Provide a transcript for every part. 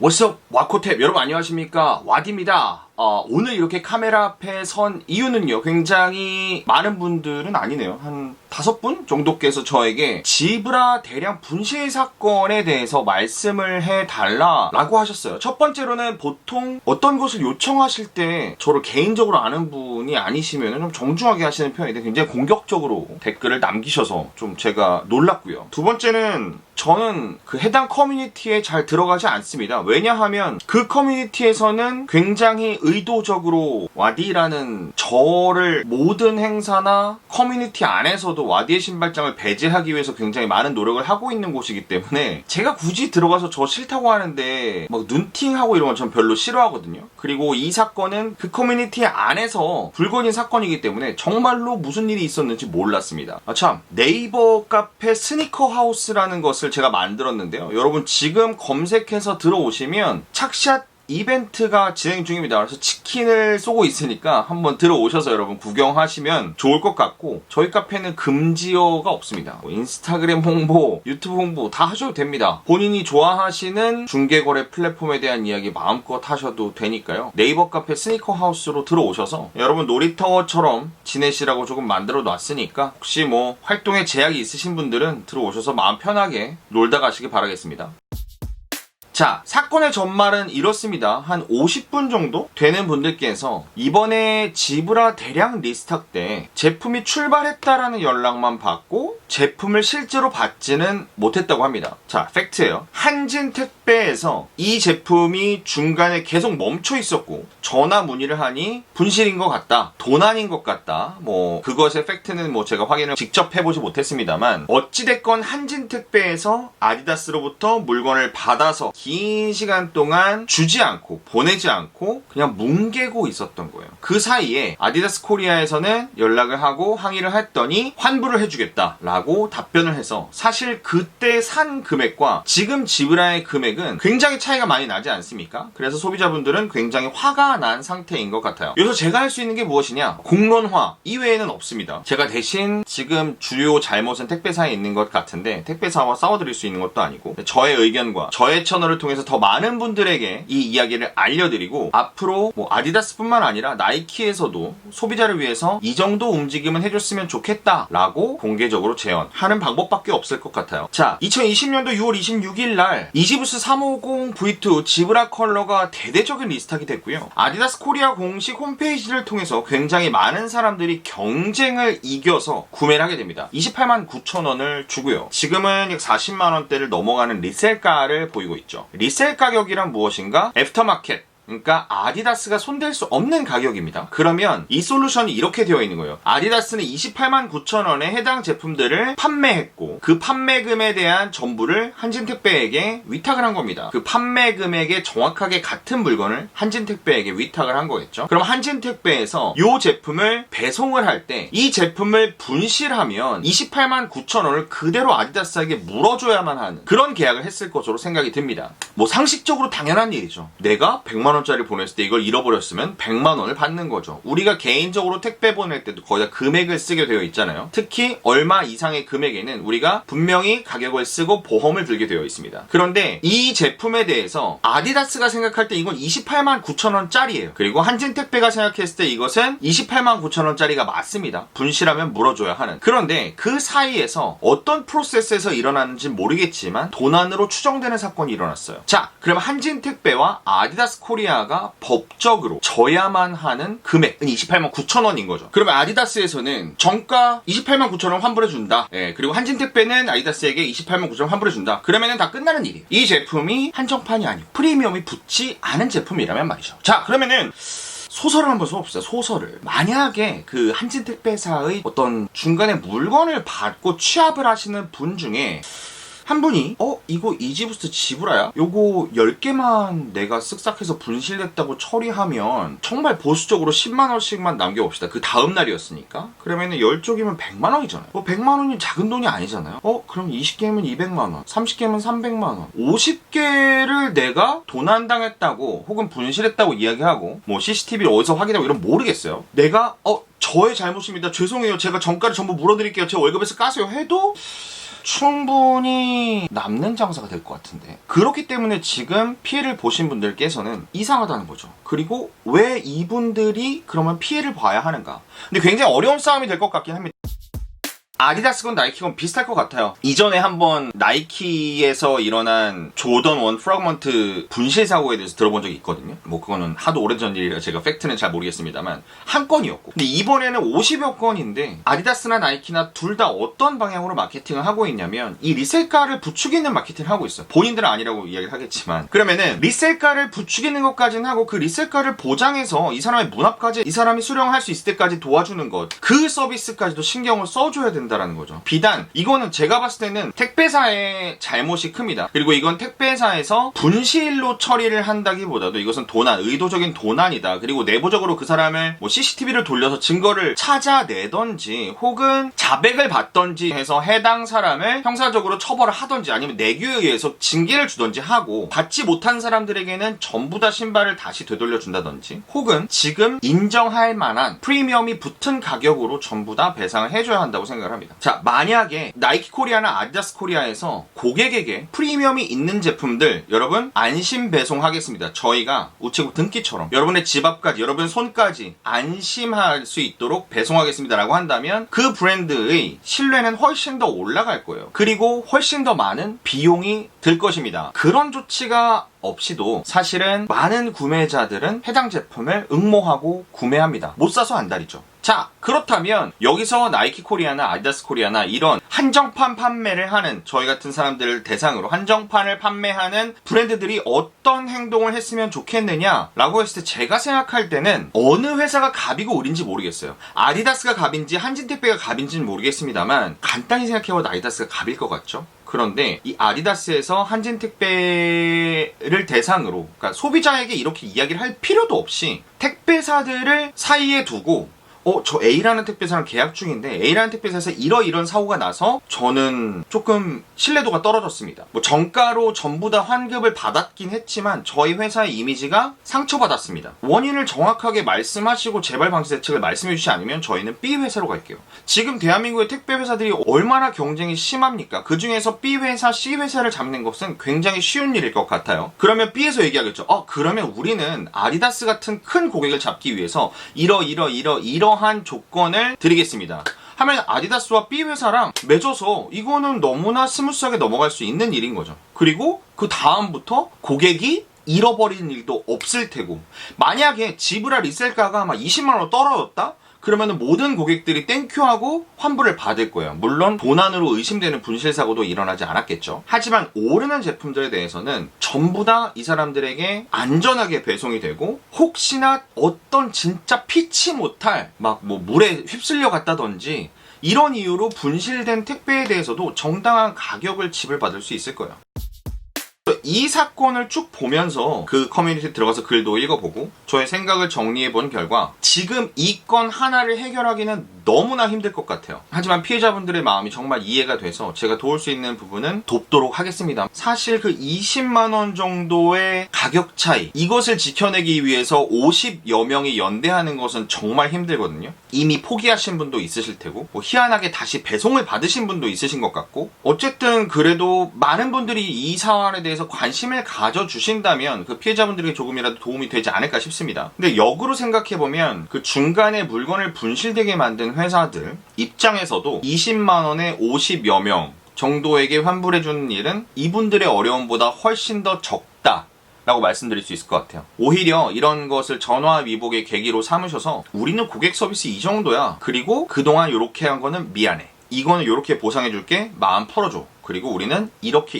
What's up, 와코탭 여러분 안녕하십니까, 와디입니다. 오늘 이렇게 카메라 앞에 선 이유는요, 굉장히 많은 분들은 아니네요. 한 5분 정도께서 저에게 지브라 대량 분실 사건에 대해서 말씀을 해달라라고 하셨어요. 첫 번째로는 보통 어떤 것을 요청하실 때 저를 개인적으로 아는 분이 아니시면 좀 정중하게 하시는 편인데 굉장히 공격적으로 댓글을 남기셔서 좀 제가 놀랐고요. 두 번째는 저는 그 해당 커뮤니티에 잘 들어가지 않습니다. 왜냐하면 그 커뮤니티에서는 굉장히 의도적으로 와디라는 저를 모든 행사나 커뮤니티 안에서도 와디의 신발장을 배제하기 위해서 굉장히 많은 노력을 하고 있는 곳이기 때문에 제가 굳이 들어가서 저 싫다고 하는데 막 눈팅하고 이런 건 전 별로 싫어하거든요. 그리고 이 사건은 그 커뮤니티 안에서 불거진 사건이기 때문에 정말로 무슨 일이 있었는지 몰랐습니다. 참, 네이버 카페 스니커 하우스라는 것을 제가 만들었는데요. 여러분 지금 검색해서 들어오시면 착샷 이벤트가 진행 중입니다. 그래서 치킨을 쏘고 있으니까 한번 들어오셔서 여러분 구경하시면 좋을 것 같고, 저희 카페는 금지어가 없습니다. 인스타그램 홍보, 유튜브 홍보 다 하셔도 됩니다. 본인이 좋아하시는 중개거래 플랫폼에 대한 이야기 마음껏 하셔도 되니까요. 네이버 카페 스니커 하우스로 들어오셔서 여러분 놀이터처럼 지내시라고 조금 만들어 놨으니까 혹시 뭐 활동에 제약이 있으신 분들은 들어오셔서 마음 편하게 놀다 가시기 바라겠습니다. 자, 사건의 전말은 이렇습니다. 한 50분 정도 되는 분들께서 이번에 지브라 대량 리스탁 때 제품이 출발했다라는 연락만 받고 제품을 실제로 받지는 못했다고 합니다. 자, 팩트예요. 한진택배에서 이 제품이 중간에 계속 멈춰 있었고 전화 문의를 하니 분실인 것 같다, 도난인 것 같다, 뭐 그것의 팩트는 뭐 제가 확인을 직접 해보지 못했습니다만 어찌됐건 한진택배에서 아디다스로부터 물건을 받아서 긴 시간 동안 주지 않고 보내지 않고 그냥 뭉개고 있었던 거예요. 그 사이에 아디다스 코리아에서는 연락을 하고 항의를 했더니 환불을 해주겠다 라고 답변을 해서, 사실 그때 산 금액과 지금 지브라의 금액은 굉장히 차이가 많이 나지 않습니까? 그래서 소비자분들은 굉장히 화가 난 상태인 것 같아요. 여기서 제가 할 수 있는 게 무엇이냐, 공론화 이외에는 없습니다. 제가 대신 지금 주요 잘못은 택배사에 있는 것 같은데 택배사와 싸워드릴 수 있는 것도 아니고, 저의 의견과 저의 채널을 통해서 더 많은 분들에게 이 이야기를 알려드리고, 앞으로 뭐 아디다스뿐만 아니라 나이키에서도 소비자를 위해서 이 정도 움직임은 해줬으면 좋겠다 라고 공개적으로 제언하는 방법밖에 없을 것 같아요. 자, 2020년도 6월 26일 날 이지부스 350 V2 지브라 컬러가 대대적인 리스탁이 됐고요. 아디다스 코리아 공식 홈페이지를 통해서 굉장히 많은 사람들이 경쟁을 이겨서 구매를 하게 됩니다. 28만 9천 원을 주고요. 지금은 약 40만 원대를 넘어가는 리셀가를 보이고 있죠. 리셀 가격이란 무엇인가? 애프터마켓, 그러니까 아디다스가 손댈 수 없는 가격입니다. 그러면 이 솔루션이 이렇게 되어 있는 거예요. 아디다스는 28만 9천 원에 해당 제품들을 판매했고 그 판매금에 대한 전부를 한진택배에게 위탁을 한 겁니다. 그 판매 금액에 정확하게 같은 물건을 한진택배에게 위탁을 한 거겠죠. 그럼 한진택배에서 이 제품을 배송을 할 때 이 제품을 분실하면 28만 9천 원을 그대로 아디다스에게 물어줘야만 하는 그런 계약을 했을 것으로 생각이 듭니다. 뭐 상식적으로 당연한 일이죠. 내가 100만 원짜리 보냈을 때 이걸 잃어버렸으면 100만 원을 받는 거죠. 우리가 개인적으로 택배 보낼 때도 거의 다 금액을 쓰게 되어 있잖아요. 특히 얼마 이상의 금액에는 우리가 분명히 가격을 쓰고 보험을 들게 되어 있습니다. 그런데 이 제품에 대해서 아디다스가 생각할 때 이건 28만 9천 원짜리예요. 그리고 한진택배가 생각했을 때 이것은 28만 9천 원짜리가 맞습니다. 분실하면 물어줘야 하는. 그런데 그 사이에서 어떤 프로세스에서 일어났는지 모르겠지만 도난으로 추정되는 사건이 일어났어요. 자, 그럼 한진택배와 아디다스 코리아가 법적으로 져야만 하는 금액은 28만 9천 원인 거죠. 그러면 아디다스에서는 정가 28만 9천 원 환불해준다. 예, 그리고 한진택배는 아디다스에게 28만 9천 원 환불해준다. 그러면은 다 끝나는 일이에요. 이 제품이 한정판이 아니고 프리미엄이 붙지 않은 제품이라면 말이죠. 자, 그러면은 소설을 한번 써봅시다. 소설을. 만약에 그 한진택배사의 어떤 중간에 물건을 받고 취합을 하시는 분 중에 한 분이 이거 이지부스트 지브라야? 요거 10개만 내가 쓱싹해서 분실됐다고 처리하면 정말 보수적으로 10만원씩만 남겨봅시다. 그 다음 날이었으니까. 그러면은 10쪽이면 100만원이잖아요. 100만원이 작은 돈이 아니잖아요. 그럼 20개면 200만원, 30개면 300만원, 50개를 내가 도난당했다고 혹은 분실했다고 이야기하고 뭐 CCTV를 어디서 확인하고 이러면 모르겠어요. 내가 저의 잘못입니다. 죄송해요. 제가 정가를 전부 물어드릴게요. 제 월급에서 까세요. 해도 충분히 남는 장사가 될 것 같은데. 그렇기 때문에 지금 피해를 보신 분들께서는 이상하다는 거죠. 그리고 왜 이분들이 그러면 피해를 봐야 하는가. 근데 굉장히 어려운 싸움이 될 것 같긴 합니다. 아디다스건 나이키건 비슷할 것 같아요. 이전에 한번 나이키에서 일어난 조던 1 프래그먼트 분실 사고에 대해서 들어본 적이 있거든요. 뭐 그거는 하도 오래전 일이라 제가 팩트는 잘 모르겠습니다만 한 건이었고, 근데 이번에는 50여 건인데 아디다스나 나이키나 둘 다 어떤 방향으로 마케팅을 하고 있냐면 이 리셀가를 부추기는 마케팅을 하고 있어요. 본인들은 아니라고 이야기를 하겠지만, 그러면은 리셀가를 부추기는 것까지는 하고 그 리셀가를 보장해서 이 사람의 문 앞까지 이 사람이 수령할 수 있을 때까지 도와주는 것, 그 서비스까지도 신경을 써줘야 된다 라는 거죠. 비단 이거는 제가 봤을 때는 택배사의 잘못이 큽니다. 그리고 이건 택배사에서 분실로 처리를 한다기보다도 이것은 도난, 의도적인 도난이다. 그리고 내부적으로 그 사람을 뭐 CCTV를 돌려서 증거를 찾아내던지 혹은 자백을 받던지 해서 해당 사람을 형사적으로 처벌을 하던지 아니면 내규에 의해서 징계를 주던지 하고, 받지 못한 사람들에게는 전부 다 신발을 다시 되돌려 준다든지 혹은 지금 인정할 만한 프리미엄이 붙은 가격으로 전부 다 배상을 해줘야 한다고 생각을 합니다. 자, 만약에 나이키 코리아나 아디다스 코리아에서 고객에게 프리미엄이 있는 제품들 여러분 안심 배송하겠습니다. 저희가 우체국 등기처럼 여러분의 집 앞까지, 여러분 손까지 안심할 수 있도록 배송하겠습니다 라고 한다면 그 브랜드의 신뢰는 훨씬 더 올라갈 거예요. 그리고 훨씬 더 많은 비용이 들 것입니다. 그런 조치가 없이도 사실은 많은 구매자들은 해당 제품을 응모하고 구매합니다. 못 사서 안달이죠. 자, 그렇다면 여기서 나이키 코리아나 아디다스 코리아나 이런 한정판 판매를 하는 저희 같은 사람들을 대상으로 한정판을 판매하는 브랜드들이 어떤 행동을 했으면 좋겠느냐라고 했을 때 제가 생각할 때는 어느 회사가 갑이고 을인지 모르겠어요. 아디다스가 갑인지 한진택배가 갑인지는 모르겠습니다만 간단히 생각해봐도 아디다스가 갑일 것 같죠? 그런데 이 아디다스에서 한진택배를 대상으로, 그러니까 소비자에게 이렇게 이야기를 할 필요도 없이 택배사들을 사이에 두고 저 A라는 택배사랑 계약 중인데 A라는 택배사에서 이런 사고가 나서 저는 조금 신뢰도가 떨어졌습니다. 뭐 정가로 전부 다 환급을 받았긴 했지만 저희 회사의 이미지가 상처받았습니다. 원인을 정확하게 말씀하시고 재발 방지 대책을 말씀해 주시지 않으면 저희는 B 회사로 갈게요. 지금 대한민국의 택배 회사들이 얼마나 경쟁이 심합니까? 그 중에서 B 회사, C 회사를 잡는 것은 굉장히 쉬운 일일 것 같아요. 그러면 B에서 얘기하겠죠. 그러면 우리는 아디다스 같은 큰 고객을 잡기 위해서 이러한 조건을 드리겠습니다 하면 아디다스와 B 회사랑 맺어서 이거는 너무나 스무스하게 넘어갈 수 있는 일인 거죠. 그리고 그 다음부터 고객이 잃어버리는 일도 없을 테고, 만약에 지브라 리셀가가 막 20만원 떨어졌다? 그러면 모든 고객들이 땡큐하고 환불을 받을 거예요. 물론 도난으로 의심되는 분실사고도 일어나지 않았겠죠. 하지만 오르는 제품들에 대해서는 전부 다 이 사람들에게 안전하게 배송이 되고, 혹시나 어떤 진짜 피치 못할 막 뭐 물에 휩쓸려 갔다든지 이런 이유로 분실된 택배에 대해서도 정당한 가격을 지불받을 수 있을 거예요. 이 사건을 쭉 보면서 그 커뮤니티에 들어가서 글도 읽어보고 저의 생각을 정리해본 결과 지금 이 건 하나를 해결하기는 너무나 힘들 것 같아요. 하지만 피해자분들의 마음이 정말 이해가 돼서 제가 도울 수 있는 부분은 돕도록 하겠습니다. 사실 그 20만원 정도의 가격 차이, 이것을 지켜내기 위해서 50여 명이 연대하는 것은 정말 힘들거든요. 이미 포기하신 분도 있으실 테고 뭐 희한하게 다시 배송을 받으신 분도 있으신 것 같고, 어쨌든 그래도 많은 분들이 이 사안에 대해서 관심을 가져주신다면 그 피해자분들에게 조금이라도 도움이 되지 않을까 싶습니다. 근데 역으로 생각해보면 그 중간에 물건을 분실되게 만든 회사들 입장에서도 20만원에 50여 명 정도에게 환불해주는 일은 이분들의 어려움보다 훨씬 더 적다 라고 말씀드릴 수 있을 것 같아요. 오히려 이런 것을 전화위복의 계기로 삼으셔서 우리는 고객 서비스 이 정도야, 그리고 그동안 이렇게 한 거는 미안해, 이거는 이렇게 보상해줄게, 마음 풀어줘, 그리고 우리는 이렇게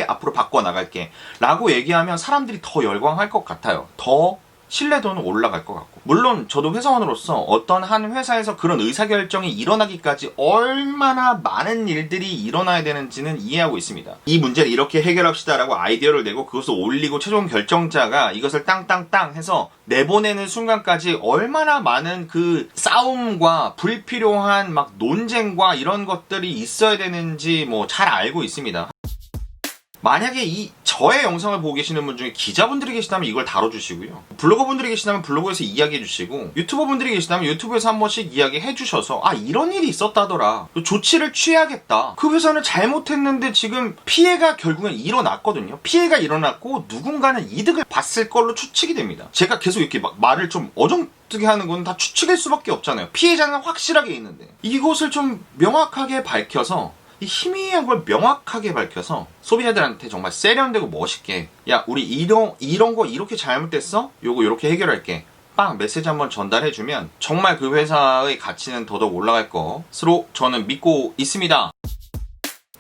앞으로 바꿔나갈게 라고 얘기하면 사람들이 더 열광할 것 같아요. 더 신뢰도는 올라갈 것 같고, 물론 저도 회사원으로서 어떤 한 회사에서 그런 의사결정이 일어나기까지 얼마나 많은 일들이 일어나야 되는지는 이해하고 있습니다. 이 문제를 이렇게 해결합시다 라고 아이디어를 내고 그것을 올리고 최종 결정자가 이것을 땅땅땅 해서 내보내는 순간까지 얼마나 많은 그 싸움과 불필요한 막 논쟁과 이런 것들이 있어야 되는지 뭐 잘 알고 있습니다. 만약에 저의 영상을 보고 계시는 분 중에 기자분들이 계시다면 이걸 다뤄주시고요. 블로거분들이 계시다면 블로그에서 이야기해주시고, 유튜버분들이 계시다면 유튜브에서 한 번씩 이야기해주셔서, 아, 이런 일이 있었다더라, 조치를 취해야겠다, 그 회사는 잘못했는데 지금 피해가 결국엔 일어났거든요. 피해가 일어났고 누군가는 이득을 봤을 걸로 추측이 됩니다. 제가 계속 이렇게 막 말을 좀 어정뜨게 하는 건 다 추측일 수밖에 없잖아요. 피해자는 확실하게 있는데 이것을 좀 명확하게 밝혀서, 이 희미한 걸 명확하게 밝혀서 소비자들한테 정말 세련되고 멋있게, 야, 우리 이런 거 이렇게 잘못됐어? 요거 이렇게 해결할게, 빵 메시지 한번 전달해주면 정말 그 회사의 가치는 더더욱 올라갈 것으로 저는 믿고 있습니다.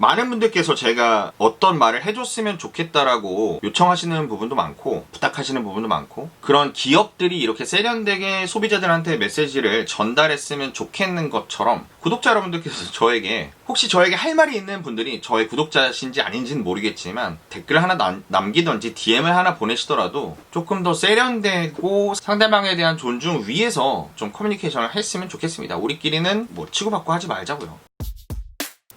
많은 분들께서 제가 어떤 말을 해줬으면 좋겠다라고 요청하시는 부분도 많고 부탁하시는 부분도 많고, 그런 기업들이 이렇게 세련되게 소비자들한테 메시지를 전달했으면 좋겠는 것처럼 구독자 여러분들께서 저에게, 혹시 저에게 할 말이 있는 분들이 저의 구독자신지 아닌지는 모르겠지만 댓글 하나 남기던지 DM을 하나 보내시더라도 조금 더 세련되고 상대방에 대한 존중 위에서 좀 커뮤니케이션을 했으면 좋겠습니다. 우리끼리는 뭐 치고받고 하지 말자고요.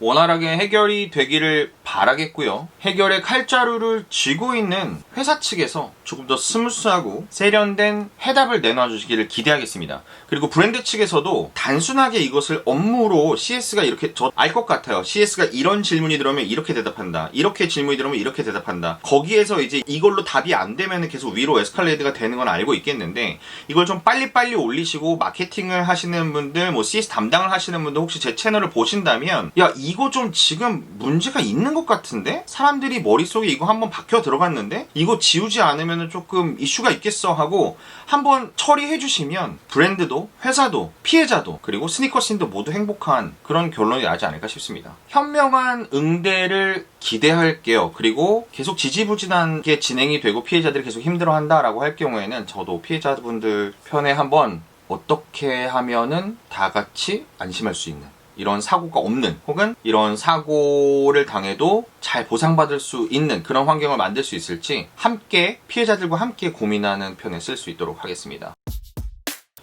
원활하게 해결이 되기를 바라겠고요. 해결의 칼자루를 쥐고 있는 회사 측에서 조금 더 스무스하고 세련된 해답을 내놔주시기를 기대하겠습니다. 그리고 브랜드 측에서도 단순하게 이것을 업무로 CS가 이렇게, 저 알 것 같아요. CS가 이런 질문이 들어오면 이렇게 대답한다, 이렇게 질문이 들어오면 이렇게 대답한다, 거기에서 이제 이걸로 답이 안 되면 계속 위로 에스컬레이드가 되는 건 알고 있겠는데, 이걸 좀 빨리빨리 올리시고 마케팅을 하시는 분들, 뭐 CS 담당을 하시는 분들 혹시 제 채널을 보신다면, 야, 이거 좀 지금 문제가 있는 것 같은데? 사람들이 머릿속에 이거 한번 박혀 들어갔는데? 이거 지우지 않으면 조금 이슈가 있겠어 하고 한번 처리해 주시면 브랜드도, 회사도, 피해자도, 그리고 스니커씬도 모두 행복한 그런 결론이 나지 않을까 싶습니다. 현명한 응대를 기대할게요. 그리고 계속 지지부진하게 진행이 되고 피해자들이 계속 힘들어한다라고 할 경우에는 저도 피해자분들 편에 한번 어떻게 하면은 다 같이 안심할 수 있는, 이런 사고가 없는, 혹은 이런 사고를 당해도 잘 보상받을 수 있는 그런 환경을 만들 수 있을지 함께, 피해자들과 함께 고민하는 편에 쓸 수 있도록 하겠습니다.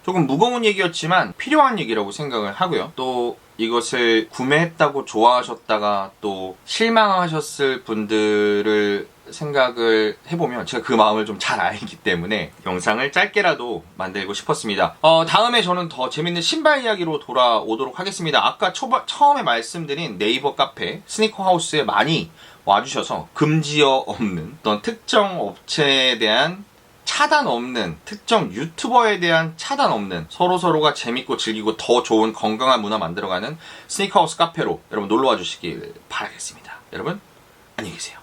조금 무거운 얘기였지만 필요한 얘기라고 생각을 하고요. 또 이것을 구매했다고 좋아하셨다가 또 실망하셨을 분들을 생각을 해보면 제가 그 마음을 좀 잘 알기 때문에 영상을 짧게라도 만들고 싶었습니다. 다음에 저는 더 재밌는 신발 이야기로 돌아오도록 하겠습니다. 아까 처음에 말씀드린 네이버 카페 스니커 하우스에 많이 와주셔서 금지어 없는, 어떤 특정 업체에 대한 차단 없는, 특정 유튜버에 대한 차단 없는, 서로서로가 재밌고 즐기고 더 좋은 건강한 문화 만들어가는 스니커 하우스 카페로 여러분 놀러와 주시길 바라겠습니다. 여러분 안녕히 계세요.